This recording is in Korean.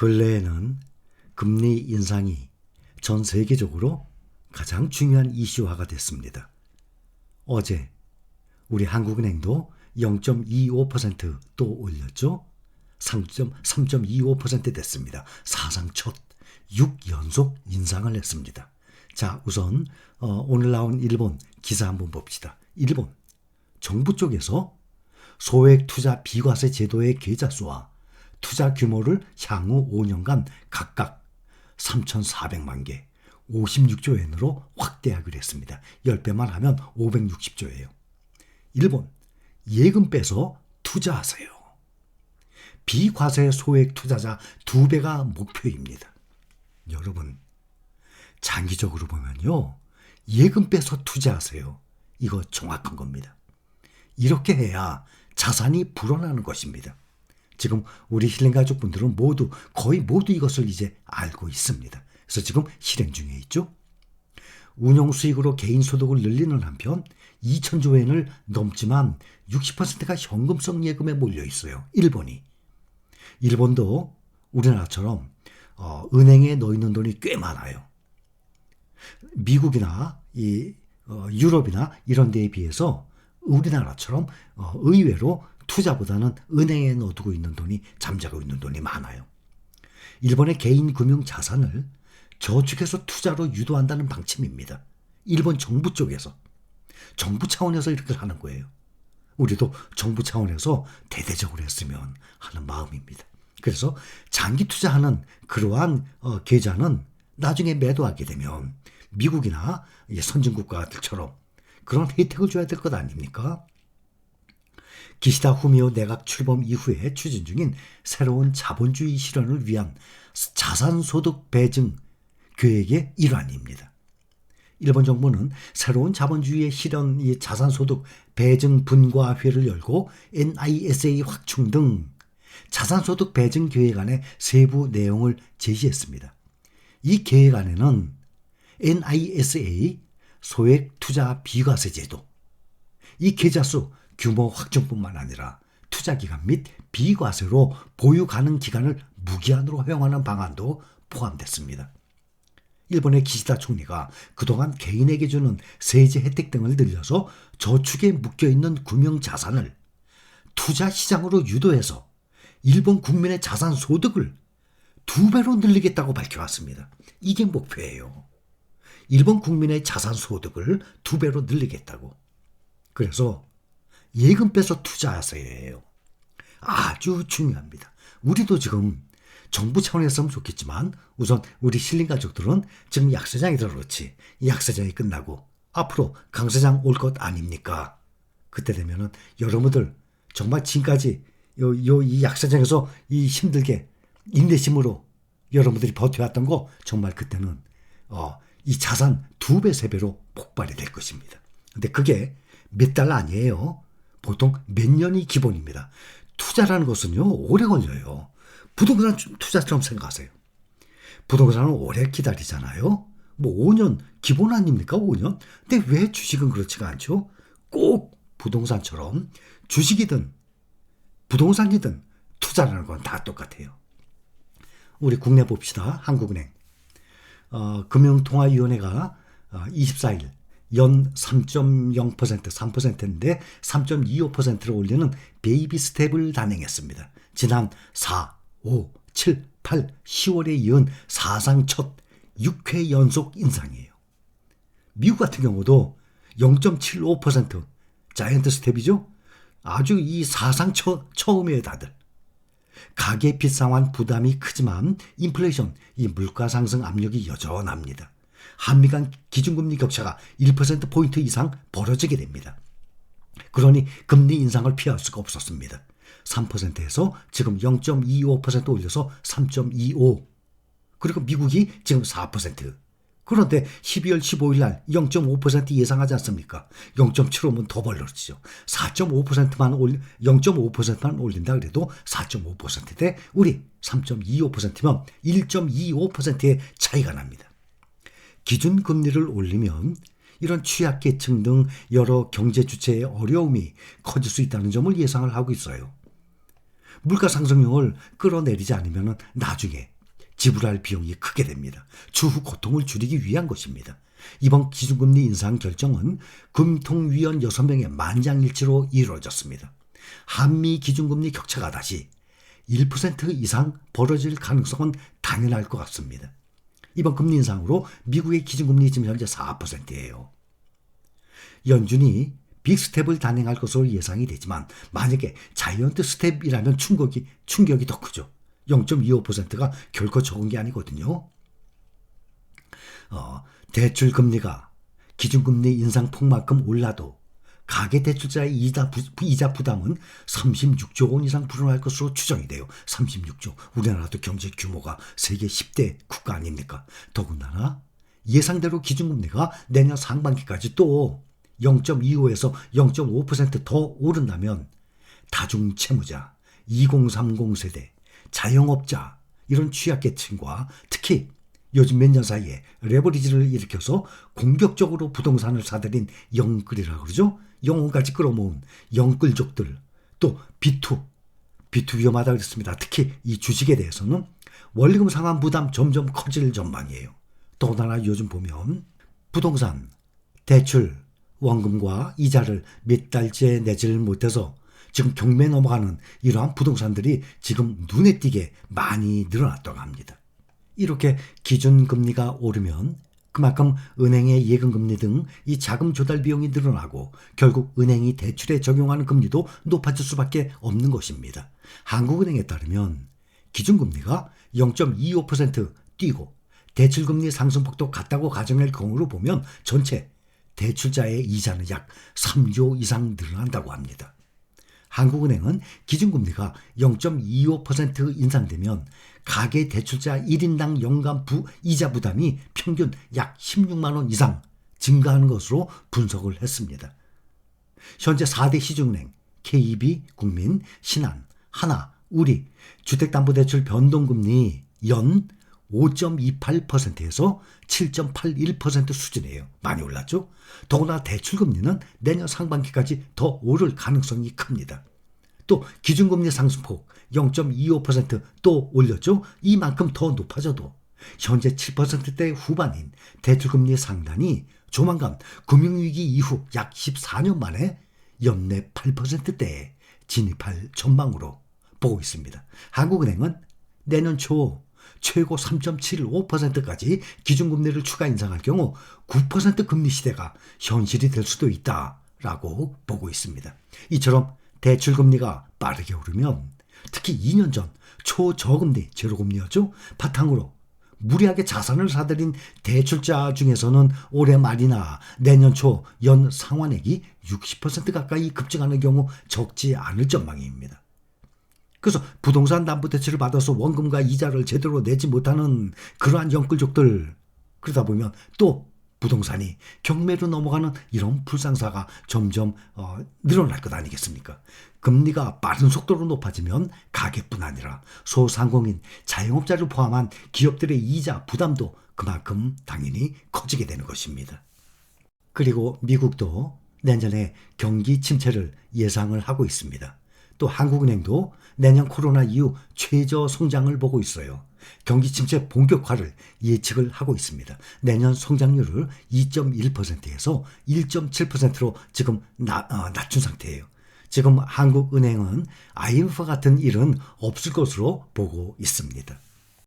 근래에는 금리 인상이 전 세계적으로 가장 중요한 이슈화가 됐습니다. 어제 우리 한국은행도 0.25% 올렸죠. 3.25% 됐습니다. 사상 첫 6연속 인상을 했습니다. 자, 우선 오늘 나온 일본 기사 한번 봅시다. 일본 정부 쪽에서 소액 투자 비과세 제도의 계좌 수와 투자 규모를 향후 5년간 각각 3,400만 개, 56조 엔으로 확대하기로 했습니다. 10배만 하면 560조예요. 일본, 예금 빼서 투자하세요. 비과세 소액 투자자 2배가 목표입니다. 여러분, 장기적으로 보면요, 예금 빼서 투자하세요. 이거 정확한 겁니다. 이렇게 해야 자산이 불어나는 것입니다. 지금 우리 힐링 가족분들은 거의 모두 이것을 이제 알고 있습니다. 그래서 지금 실행 중에 있죠. 운용 수익으로 개인 소득을 늘리는 한편 2천조 엔을 넘지만 60%가 현금성 예금에 몰려 있어요. 일본도 우리나라처럼 은행에 넣어 있는 돈이 꽤 많아요. 미국이나 유럽이나 이런 데에 비해서 우리나라처럼 의외로 투자보다는 은행에 넣어두고 있는 돈이 잠자고 있는 돈이 많아요. 일본의 개인 금융 자산을 저축해서 투자로 유도한다는 방침입니다. 일본 정부 쪽에서. 정부 차원에서 이렇게 하는 거예요. 우리도 정부 차원에서 대대적으로 했으면 하는 마음입니다. 그래서 장기 투자하는 그러한 계좌는 나중에 매도하게 되면 미국이나 선진국가들처럼 그런 혜택을 줘야 될 것 아닙니까? 기시다 후미오 내각 출범 이후에 추진 중인 새로운 자본주의 실현을 위한 자산소득 배증 계획의 일환입니다. 일본 정부는 새로운 자본주의의 실현 자산소득 배증 분과회를 열고 NISA 확충 등 자산소득 배증 계획안의 세부 내용을 제시했습니다. 이 계획안에는 NISA 소액 투자 비과세 제도, 이 계좌수 규모 확충뿐만 아니라 투자기간 및 비과세로 보유 가능 기간을 무기한으로 허용하는 방안도 포함됐습니다. 일본의 기시다 총리가 그동안 개인에게 주는 세제 혜택 등을 늘려서 저축에 묶여있는 금융자산을 투자시장으로 유도해서 일본 국민의 자산 소득을 2배로 늘리겠다고 밝혀왔습니다. 이게 목표예요. 일본 국민의 자산 소득을 2배로 늘리겠다고. 그래서 예금 빼서 투자하세요. 아주 중요합니다. 우리도 지금 정부 차원에서 하면 좋겠지만 우선 우리 실린 가족들은 지금 약사장이라 그렇지. 이 약사장이 끝나고 앞으로 강사장 올 것 아닙니까? 그때 되면은 여러분들 정말 지금까지 이 약사장에서 이 힘들게 인내심으로 여러분들이 버텨왔던 거 정말 그때는 이 자산 2배, 3배로 폭발이 될 것입니다. 근데 그게 몇 달 아니에요. 보통 몇 년이 기본입니다. 투자라는 것은요, 오래 걸려요. 부동산 투자처럼 생각하세요. 부동산은 오래 기다리잖아요. 5년 기본 아닙니까? 5년? 근데 왜 주식은 그렇지가 않죠? 꼭 부동산처럼 주식이든 부동산이든 투자라는 건 다 똑같아요. 우리 국내 봅시다. 한국은행. 금융통화위원회가 24일 연 3.0%, 3%인데 3.25%를 올리는 베이비 스텝을 단행했습니다. 지난 4, 5, 7, 8, 10월에 이은 사상 첫 6회 연속 인상이에요. 미국 같은 경우도 0.75% 자이언트 스텝이죠. 아주 이 사상 처음이에요, 다들. 가계빚 상환 부담이 크지만 인플레이션, 이 물가 상승 압력이 여전합니다. 한미 간 기준금리 격차가 1%포인트 이상 벌어지게 됩니다. 그러니 금리 인상을 피할 수가 없었습니다. 3%에서 지금 0.25% 올려서 3.25%. 그리고 미국이 지금 4%. 그런데 12월 15일 날 0.5% 예상하지 않습니까? 0.75면 더 벌어지죠. 0.5%만 올린다 그래도 4.5%대 우리 3.25%면 1.25%의 차이가 납니다. 기준금리를 올리면 이런 취약계층 등 여러 경제 주체의 어려움이 커질 수 있다는 점을 예상을 하고 있어요. 물가 상승률을 끌어내리지 않으면 나중에 지불할 비용이 크게 됩니다. 추후 고통을 줄이기 위한 것입니다. 이번 기준금리 인상 결정은 금통위원 6명의 만장일치로 이루어졌습니다. 한미 기준금리 격차가 다시 1% 이상 벌어질 가능성은 당연할 것 같습니다. 이번 금리 인상으로 미국의 기준금리 지금 현재 4%예요. 연준이 빅스텝을 단행할 것으로 예상이 되지만 만약에 자이언트 스텝이라면 충격이 더 크죠. 0.25%가 결코 적은 게 아니거든요. 대출 금리가 기준금리 인상 폭만큼 올라도 가계대출자의 이자 부담은 36조 원 이상 불어날 것으로 추정이 돼요. 36조. 우리나라도 경제 규모가 세계 10대 국가 아닙니까? 더군다나 예상대로 기준금리가 내년 상반기까지 또 0.25에서 0.5% 더 오른다면 다중채무자, 2030 세대, 자영업자 이런 취약계층과 특히 요즘 몇 년 사이에 레버리지를 일으켜서 공격적으로 부동산을 사들인 영끌이라고 그러죠. 영혼까지 끌어모은 영끌족들 또 비투 위험하다고 그랬습니다. 특히 이 주식에 대해서는 원리금 상환 부담 점점 커질 전망이에요. 더군다나 요즘 보면 부동산, 대출, 원금과 이자를 몇 달째 내지를 못해서 지금 경매에 넘어가는 이러한 부동산들이 지금 눈에 띄게 많이 늘어났다고 합니다. 이렇게 기준금리가 오르면 그만큼 은행의 예금금리 등 이 자금 조달 비용이 늘어나고 결국 은행이 대출에 적용하는 금리도 높아질 수밖에 없는 것입니다. 한국은행에 따르면 기준금리가 0.25% 뛰고 대출금리 상승폭도 같다고 가정할 경우로 보면 전체 대출자의 이자는 약 3조 이상 늘어난다고 합니다. 한국은행은 기준금리가 0.25% 인상되면 가계대출자 1인당 연간 이자 부담이 평균 약 16만 원 이상 증가하는 것으로 분석을 했습니다. 현재 4대 시중은행 KB, 국민, 신한, 하나, 우리 주택담보대출 변동금리 연 5.28%에서 7.81% 수준이에요. 많이 올랐죠? 더구나 대출금리는 내년 상반기까지 더 오를 가능성이 큽니다. 또 기준금리 상승폭 0.25%또 올렸죠? 이만큼 더 높아져도 현재 7%대 후반인 대출금리 상단이 조만간 금융위기 이후 약 14년 만에 연내 8%대에 진입할 전망으로 보고 있습니다. 한국은행은 내년 초 최고 3.75%까지 기준금리를 추가 인상할 경우 9% 금리 시대가 현실이 될 수도 있다라고 보고 있습니다. 이처럼 대출금리가 빠르게 오르면 특히 2년 전 초저금리 제로금리였죠. 바탕으로 무리하게 자산을 사들인 대출자 중에서는 올해 말이나 내년 초 연 상환액이 60% 가까이 급증하는 경우 적지 않을 전망입니다. 그래서 부동산 담보대출을 받아서 원금과 이자를 제대로 내지 못하는 그러한 영끌족들, 그러다 보면 또 부동산이 경매로 넘어가는 이런 불상사가 점점 늘어날 것 아니겠습니까? 금리가 빠른 속도로 높아지면 가계뿐 아니라 소상공인, 자영업자를 포함한 기업들의 이자 부담도 그만큼 당연히 커지게 되는 것입니다. 그리고 미국도 내년에 경기 침체를 예상을 하고 있습니다. 또 한국은행도 내년 코로나 이후 최저 성장을 보고 있어요. 경기 침체 본격화를 예측을 하고 있습니다. 내년 성장률을 2.1%에서 1.7%로 지금 낮춘 상태예요. 지금 한국은행은 IMF 같은 일은 없을 것으로 보고 있습니다.